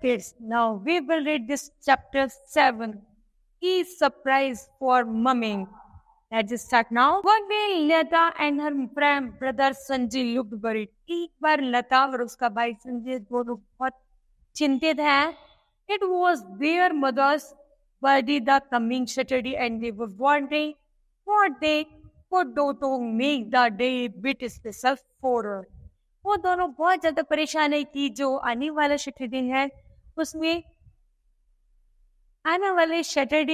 kids, now we will read this chapter 7. Key surprise for mummy. Let's start now. One day, Lata and her brother Sanjay looked worried. एक बार लता और उसका भाई संजय दोनों बहुत चिंतित हैं. It was their mother's birthday the coming Saturday and they were wondering what they could do to make the day a bit special for her. वो दोनों बहुत ज्यादा परेशान है कि जो आने वाला सैटरडे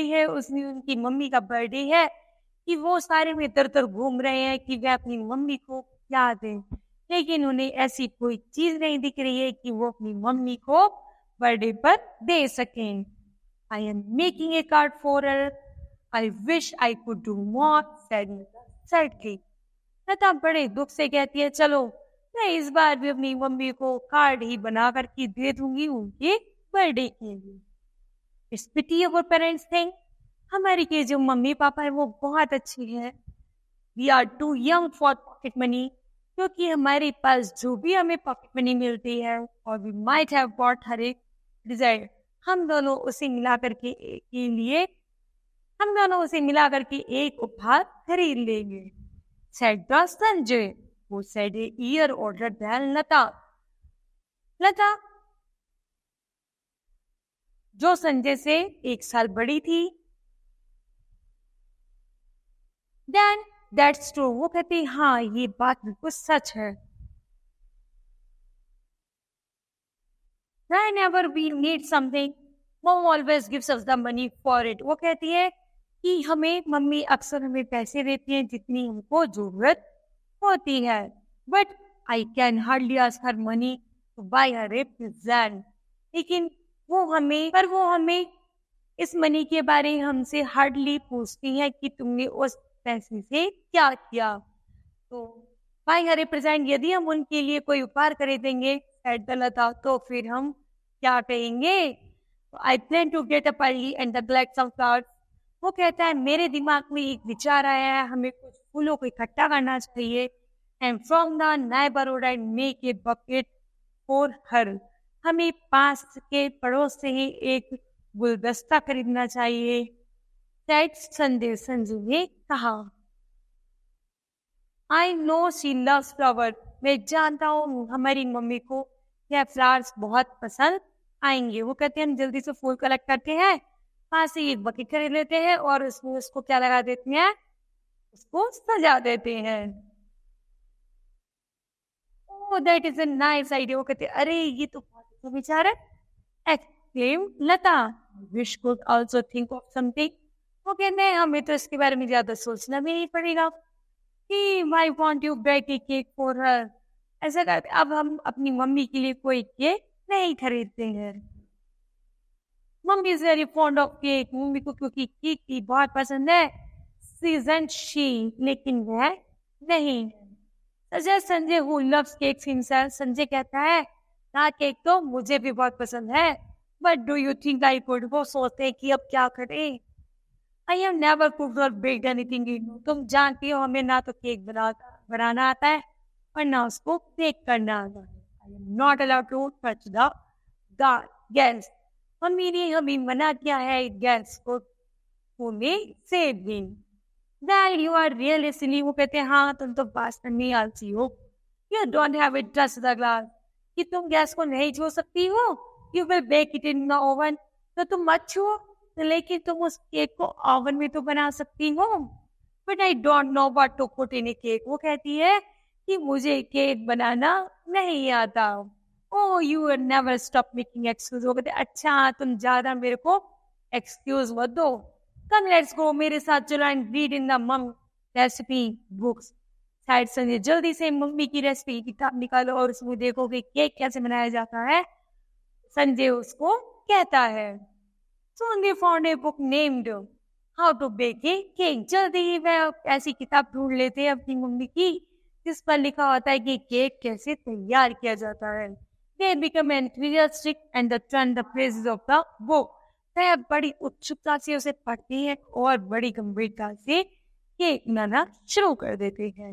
है उसमें उनकी मम्मी का बर्थडे है कि वो सारे में इधर घूम रहे हैं कि वे अपनी मम्मी को क्या दें, लेकिन उन्हें ऐसी कोई चीज नहीं दिख रही है कि वो अपनी मम्मी को बर्थडे पर दे सकें. I am making a card for her. I wish I could do more, said sadly. लता बड़े दुख से कहती है, चलो मैं इस बार भी अपनी मम्मी को कार्ड ही बना करके दे दूंगी उनके बर्थडे के लिए. It's pity our parents think. हमारी के जो मम्मी पापा है वो बहुत अच्छी है. We are too young for pocket money. क्योंकि हमारे पास जो भी हमें पॉकेट मनी मिलती है और we might have bought her a desire. हम दोनों उसे मिला करके एक उपहार खरीद लेंगे. Said the Sanjay, who said a year older than लता. लता जो संजय से 1 साल बड़ी थी. Then that's true. वो कहती हाँ ये बात बिल्कुल सच है. Whenever we need something, mom always gives us the money for it. वो कहती है कि मम्मी अक्सर हमें पैसे देती हैं जितनी हमको जरूरत होती है. But I can hardly ask her money to buy her a present. लेकिन वो हमें इस मनी के बारे हमसे हार्डली पूछती है कि तुमने उस पैसे से क्या किया. तो buy her a present, यदि हम उनके लिए कोई उपहार खरीदेंगे said लता, तो फिर हम क्या कहेंगे? I plan to get up early and collect some flowers. वो कहता है मेरे दिमाग में एक विचार आया है, हमें कुछ फूलों को इकट्ठा करना चाहिए. And from the neighborhood I make a bucket for her. हमें पास के पड़ोस से ही एक गुलदस्ता खरीदना चाहिए. संजय ने कहा, I know she loves flower. मैं जानता हूँ हमारी मम्मी को यह फ्लावर्स बहुत पसंद आएंगे. वो कहते हैं हम जल्दी से फूल कलेक्ट करते हैं, पास से एक बकेट खरीद लेते हैं और उसमें उसको क्या लगा देते हैं, उसको सजा देते हैं. Oh, that is a nice idea. वो कहते हैं अरे ये तो बहुत अच्छा विचार है. Exclaimed Lata. Wish could also think of something. वो कहते हैं हमें तो इसके बारे में ज्यादा सोचना भी नहीं पड़ेगा कि why won't you bake a cake for her. ऐसा करते अब हम अपनी मम्मी के लिए कोई केक नहीं खरीदते हैं. Mummy is very fond of cake. Mummy को क्योंकि केक की बहुत पसंद है. सीजन शी, लेकिन वह नहीं. Sanjay who loves cakes himself. Sanjay कहता है ना केक तो मुझे भी बहुत पसंद है. But do you think I could. वो सोचते हैं कि अब क्या करें. आई हैव नेवर कुक्ड और बेक्ड एनीथिंग. तुम जानती हो हमें ना तो केक बनाना आता है और ना उसको बेक करना आता है. I am not allowed to touch the gas. Mummy ने हमें मना किया है गैस को छूने से भी. That you are really silly. वो कहते हैं हाँ तुम तो वास्तव में आलसी हो. You don't have it touch the glass. कि तुम गैस को नहीं छू सकती हो. You will bake it in the oven. तो तुम मत छुओ, लेकिन तुम उस केक को ओवन में तो बना सकती हो. But I don't know what to put in a cake. वो कहती है कि मुझे केक बनाना नहीं आता. Oh, you will never stop making excuse. वो कहते हैं अच्छा तुम ज्यादा मेरे को एक्सक्यूज मत दो. Come let's go. मेरे साथ चलो and read in the mom recipe books. शायद संजय जल्दी से मम्मी की रेसिपी किताब निकालो और उसमें देखो कि केक कैसे बनाया जाता है. संजय उसको कहता है. Soon they found a book named How to Bake a Cake. जल्दी ही वह ऐसी किताब ढूंढ लेते हैं अपनी मम्मी की जिस पर लिखा होता है कि केक कैसे तैयार किया जाता है. They become enthusiastic and turn the pages of the book. वह बड़ी उत्सुकता से उसे पढ़ते हैं और बड़ी गंभीरता से केक बनाना शुरू कर देते हैं.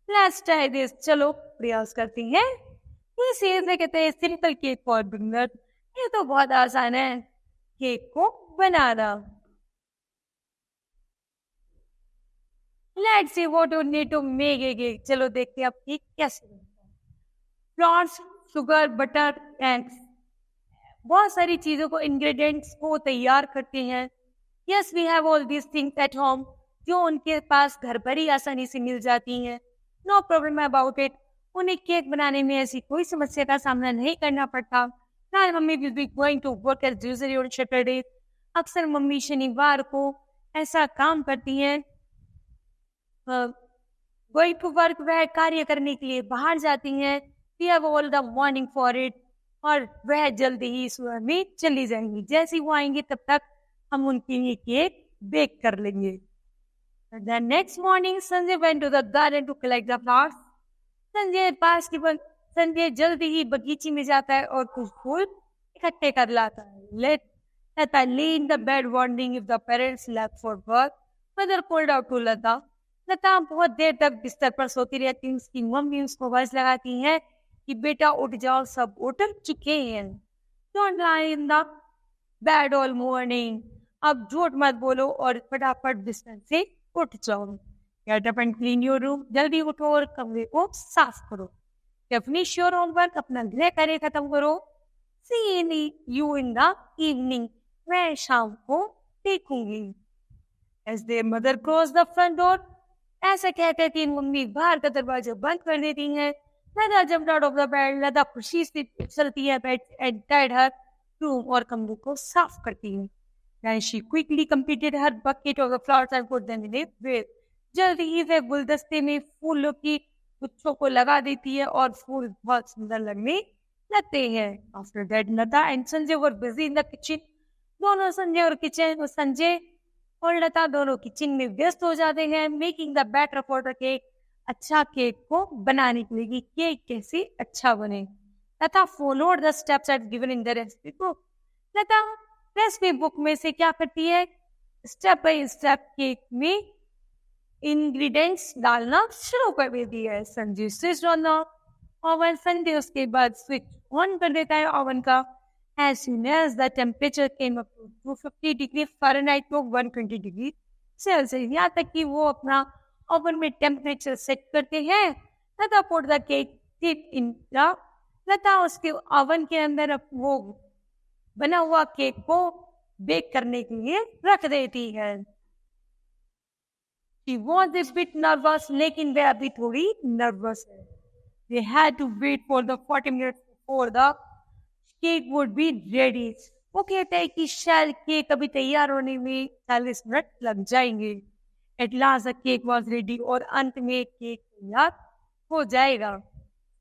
Let's try this. चलो प्रयास करते हैं. He says, कहते हैं simple cake for beginner. ये तो बहुत आसान है केक को बनाना। Let's see what you need to make a cake. चलो देखते हैं आप केक कैसे बनता है। फ्लावर्स, शुगर, बटर, एग्स, बहुत सारी चीजों को इंग्रेडिएंट्स को तैयार करते हैं। Yes we have all these things at home, जो उनके पास घर पर ही आसानी से मिल जाती हैं। No problem about it. उन्हें केक बनाने में ऐसी कोई समस्या का सामना नहीं करना पड़ता। Now mummy will be going to work as usually on Saturday. अक्सर मम्मी शनिवार को ऐसा काम करती हैं। गोइंग टू वर्क, वह कार्य करने के लिए बाहर जाती हैं। We have all the morning for it, और वह जल्दी ही सुबह में चली जाएंगी। जैसे ही वो आएंगी तब तक हम उनके लिए केक बेक कर लेंगे। The next morning, Sanjay went to the garden to collect the flowers. Sanjay जल्दी ही बगीचे में जाता है और कुछ फूल इकट्ठे कर लाता है। Lata lay in the bed wondering if the parents left for work. Mother called out to Lata. लता बहुत देर तक बिस्तर पर सोती रहती है। उसकी मम्मी उसको आवाज लगाती है कि बेटा उठ जाओ, सब उठ चुके हैं। Don't lie in the bed all morning. अब झूठ मत बोलो और फटाफट बिस्तर से उठ जाओ। Get up and clean your room. जल्दी उठो और कमरे को साफ करो। Finish your homework. अपना गृह कार्य खत्म करो। See you in the evening. मैं शाम को देखूंगी। As their mother closed the front door. ऐसा कहते तीन मम्मी बाहर का दरवाजा बंद कर देती हैं। लता jumped out of the bed. लता खुशी से चलती है bed and tied her room, और कमरे को साफ करती है। Then she quickly completed her bucket of the flowers and put them in a vase. जल्दी ही वह गुलदस्ते में फूलों की गुच्छों को लगा देती है और फूल बहुत सुंदर लगने लगते हैं। After that, Lata and Sanjay were busy in the kitchen. दोनों संजय और लता दोनों किचन में व्यस्त हो जाते हैं। Making the batter for the cake, अच्छा केक को बनाने के लिए कि केक कैसे अच्छा बने। Lata followed the steps at given in the recipe book. Lata recipe book में से क्या करती है, स्टेप बाय स्टेप केक में इंग्रेडिएंट्स डालना शुरू कर देती है। Sanjay switch on the oven. Sanjay उसके बाद स्विच ऑन कर देता है ओवन का। As soon as the temperature came up to 250 degree Fahrenheit to 120 degree Celsius, यहाँ तक कि वो अपना ओवन में टेम्परेचर सेट करते हैं। लता put the cake thick in the, लता उसके ओवन के अंदर वो बना हुआ केक को बेक करने के लिए रख देती है। She was a bit nervous, लेकिन वह अभी थोड़ी नर्वस है। They had to wait for the 40 minutes before the cake would be ready. वो कहते हैं कि शायद केक अभी तैयार होने में 40 मिनट लग जाएंगे। At last the cake was ready, और अंत में केक तैयार हो जाएगा।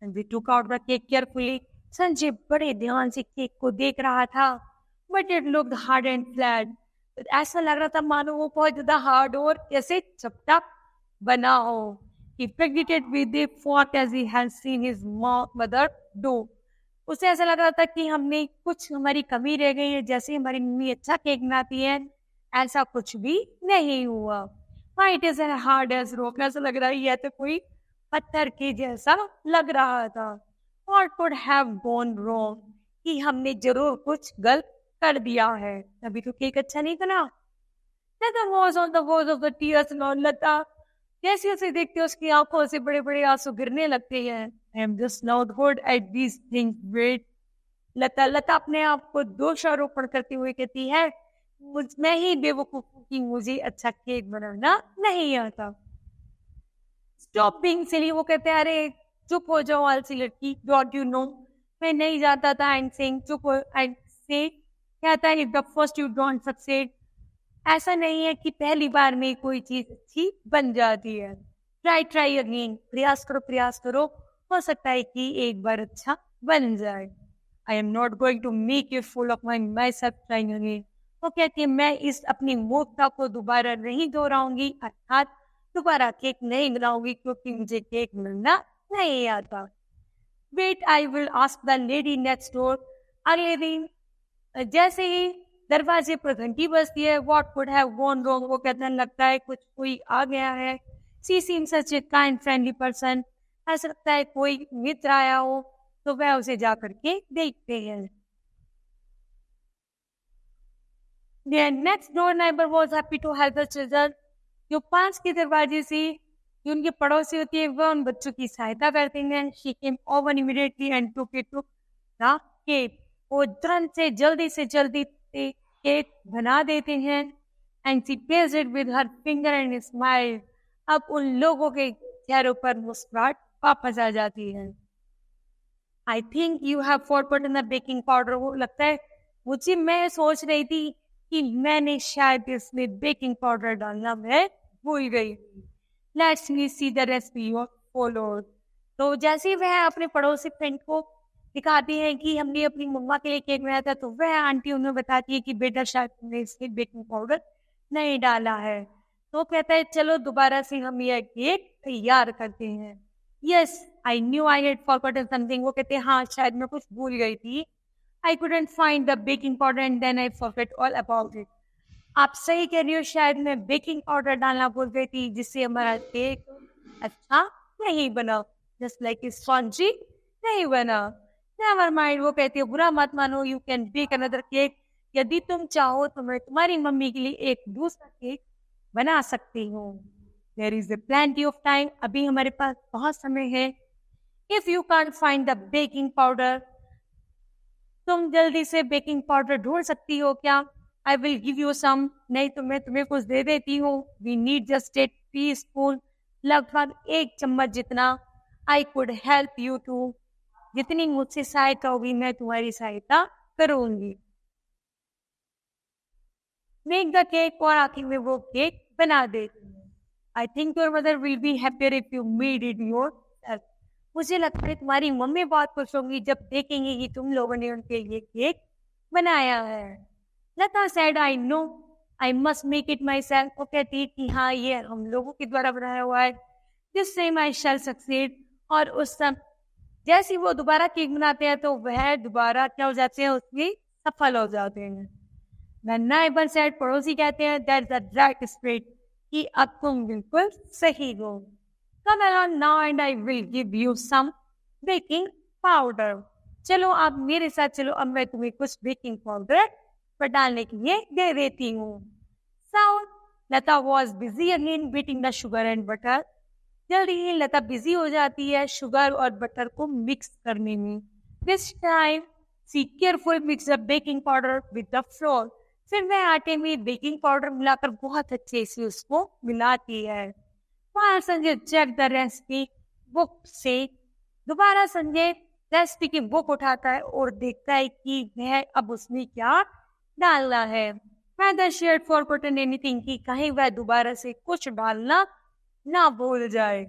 Sanjay took out the cake carefully. Sanjay बड़े ध्यान से केक को देख रहा था। But it looked hard and flat. ऐसा लग रहा था मानो वो बहुत ज्यादा हार्ड और ऐसे चपटा बना हो। He picked it with a fork as he had seen his mother do. उसे ऐसा लग रहा था कि हमने कुछ हमारी कमी रह गई है, जैसे हमारी मम्मी अच्छा केक बनाती है ऐसा कुछ भी नहीं हुआ। It is as hard as rock. ऐसा लग रहा है यह तो कोई पत्थर के जैसा लग रहा था। What could have gone wrong? कि हमने जरूर कुछ गलत कर दिया है, तभी तो केक अच्छा नहीं बना। Lata was on the verge of the tears, और लता जैसे उसे देखते उसकी आंखों से बड़े बड़े आंसू गिरने लगते हैं। I am just not good at these things. Wait. लता अपने आप को दोषारोपण करते हुए कहती है, मैं ही बेवकूफ हूँ कि मुझे अच्छा केक बनाना नहीं आता। Stop being silly. वो कहते हैं अरे चुप हो जाओ आलसी लड़की। Don't you know? मैं नहीं जानता था। And saying चुप हो, and say कहता है if the first you don't succeed. ऐसा नहीं है कि पहली बार में कोई चीज अच्छी बन जाती है। ट्राई अगेन, प्रयास करो, हो सकता है कि एक बार अच्छा बन जाए। I am not going to make you full of myself trying again. वो कहती है मैं इस अपनी मूर्खता को दोबारा नहीं दोहराऊंगी, अर्थात दोबारा केक नहीं बनाऊंगी क्योंकि मुझे केक बनना नहीं आता। Wait, I will ask the lady next door. अगले दिन जैसे ही दरवाजे पर घंटी बजती है, what could have gone wrong, वो कहने लगता है कुछ कोई आ गया है। She seems such a kind friendly person, ऐसा लगता है कोई मित्र आया हो, तो वह उसे जा करके देखते हैं। Their next door neighbor was happy to help the children. जो पास के दरवाजे से जो उनके पड़ोसी होती है वह उन बच्चों की सहायता करते हैं. She came over immediately and took it to the cake. वो तुरंत से जल्दी केक बना देते हैं. And she placed it with her finger and smiled. अब उन लोगों के चेहरों पर मुस्कुराहट वापस आ जाती है. I think you have forgotten the baking powder. वो लगता है मुझे, मैं सोच रही थी कि मैंने शायद इसमें बेकिंग पाउडर डालना मैं भूल गई. Let's me see the recipe you followed. तो जैसे ही वह अपने पड़ोसी फ्रेंड को दिखाती है कि हमने अपनी मम्मा के लिए केक बनाया था, तो वह आंटी उन्हें बताती है कि बेटा शायद तुमने इसमें बेकिंग पाउडर नहीं डाला है. तो कहता है चलो दोबारा से हम यह केक तैयार करते हैं. Yes, I knew I had forgotten something. वो कहते हैं हाँ शायद मैं कुछ भूल गई थी. I couldn't find the baking powder and then I forgot all about it. आप सही कह रही हो, शायद मैं बेकिंग पाउडर डालना भूल गई थी जिससे हमारा केक अच्छा नहीं बना. जस्ट लाइक स्पॉन्जी नहीं बना. नेवर माइंड, वो कहती है बुरा मत मानो, you can bake another cake. यदि तुम चाहो तो मैं तुम्हारी मम्मी के लिए एक दूसरा केक बना सकती हूँ. There is plenty of time. अभी हमारे पास बहुत समय है. If you can find the baking powder, तुम जल्दी से बेकिंग पाउडर ढूंढ सकती हो क्या? I will give you some. नहीं तो मैं तुम्हें कुछ दे देती हूँ. We need just a teaspoon. लगभग 1 चम्मच जितना. I could help you too. जितनी मुझसे सहायता होगी मैं तुम्हारी सहायता करूंगी. Make the cake. और आखिर में वो केक बना देती है. I think your mother will be happier if you made it your self. मुझे लगता है तुम्हारी मम्मी बहुत खुश होंगी जब देखेंगी कि तुम लोगों ने उनके लिए केक बनाया है. Lata said I know I must make it myself. वो कहती है कि हाँ ये हम लोगों के द्वारा बनाया हुआ है. This same I shall succeed. और उस समय जैसे वो दोबारा केक बनाते हैं तो वह दोबारा क्या हो जाते हैं, उसमें सफल हो जाते हैं. नाइबर सेड, पड़ोसी कहते हैं दैट्स द राइट स्पिरिट, कि अब तुम बिल्कुल सही हो. Come along now and I will give you some baking powder. चलो आप मेरे साथ चलो, अब मैं तुम्हें कुछ बेकिंग पाउडर पर डालने के लिए दे देती हूँ. So Lata was busy again beating the sugar and butter. जल्दी ही लता बिजी हो जाती है शुगर और बटर को मिक्स करने में. This time she carefully mixed the baking powder with the flour. फिर वह आटे में बेकिंग पाउडर मिलाकर बहुत अच्छे से उसको मिलाती है. while Sanjay check the recipe book से. दोबारा संजय रेसिपी की बुक उठाता है और देखता है कि वह अब उसमें क्या डालना है. whether she had forgotten anything, कि कहीं वह दोबारा से कुछ डालना ना भूल जाए.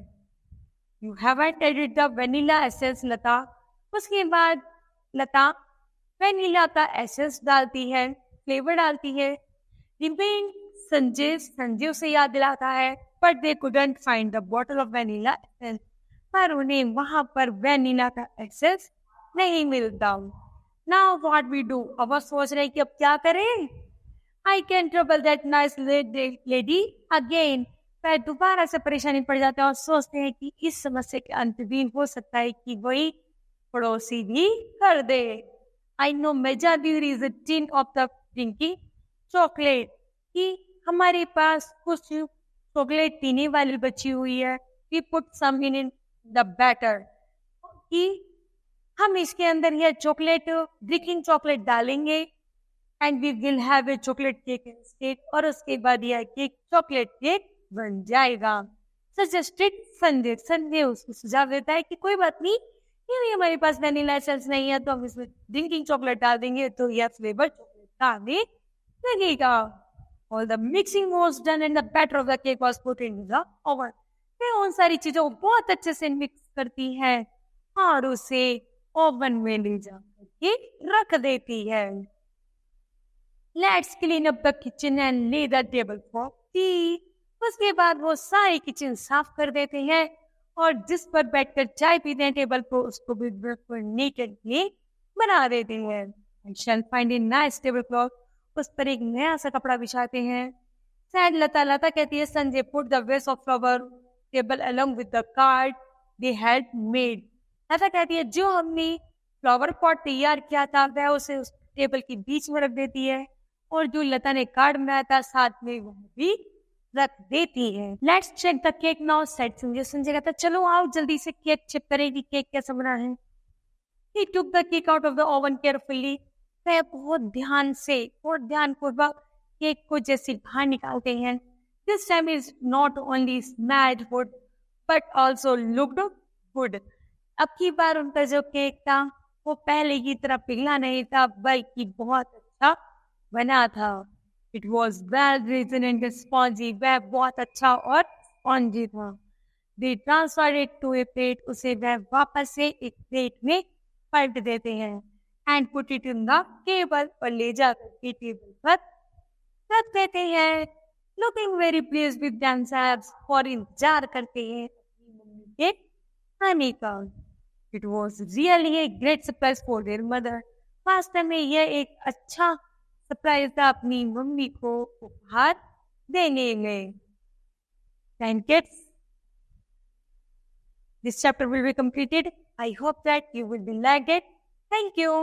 You haven't added the vanilla essence, लता. उसके बाद लता वेनिला का एसेंस डालती है, फ्लेवर डालती है. रिमेन संजय उसे याद दिलाता है but they couldn't find the bottle of vanilla essence. पर उन्हें वहां पर वेनिला का एसेंस नहीं मिलता. Now what we do? अब वो सोच रहे कि अब क्या करें. I can trouble that nice lady again. पर दोबारा से परेशानी पड़ जाते हैं और सोचते हैं कि इस समस्या के अंत भी हो सकता है कि वही पड़ोसी भी कर दे. I know Meja there is a tin of the drinking chocolate. कि हमारे पास कुछ चॉकलेट पीने वाली बची हुई है. We put some in the batter. कि हम इसके अंदर यह चॉकलेट ड्रिंकिंग चॉकलेट डालेंगे and we will have a chocolate cake instead. और उसके बाद यह केक चॉकलेट केक बन जाएगा. सजेस्टेड संजय उसको सुझाव देता है कि कोई बात नहीं, ये भी हमारे पास वैनिला एसेंस नहीं है तो हम इसमें ड्रिंकिंग चॉकलेट डाल देंगे तो यह फ्लेवर चॉकलेट का हमें लगेगा. All the mixing was done and the batter of the cake was put in the oven. फिर उन सारी चीजों को बहुत अच्छे से मिक्स करती है और उसे ओवन में ले जाकर के रख देती है. Let's clean up the kitchen and lay the table for tea. उसके बाद वो सारी किचन साफ कर देते हैं और जिस पर बैठकर चाय पीते हैं टेबल पर उसको भी बिल्कुल नीट एंड क्लीन बना देते हैं. I shall find a nice tablecloth. उस पर एक नया सा कपड़ा बिछाते हैं. सैड लता कहती है Sanjay put the vase of flower table along with the card they had made. लता कहती है जो हमने फ्लावर पॉट तैयार किया था वह उसे उस टेबल के बीच में रख देती है और जो लता ने कार्ड बनाया था साथ में वह भी रख देती है। Let's check the cake now, said Sanjay. Sanjay कहता चलो आओ जल्दी से केक चेक करें कि केक कैसा बना है। He took the cake out of the oven carefully. वह बहुत ध्यानपूर्वक केक को जैसे बाहर निकालते हैं। This time is not only smelled good but also looked good. अब की बार उनका जो केक था वो पहले की तरह पिघला नहीं था बल्कि बहुत अच्छा बना था। It was well risen and spongy. वह बहुत अच्छा और स्पॉन्जी था। They transferred it to a plate. उसे वह वापस से एक प्लेट में पलट देते हैं। And put it in the table, और ले जाकर के टेबल पर रख देते हैं। Looking very please with themselves, और इंतजार करते हैं अपनी मम्मी के आने का। It was really a great surprise for their mother. वास्तव में यह एक अच्छा सरप्राइज था अपनी मम्मी को उपहार देने में। Thank kids. This chapter will be completed. I hope that you will be liked it. Thank you.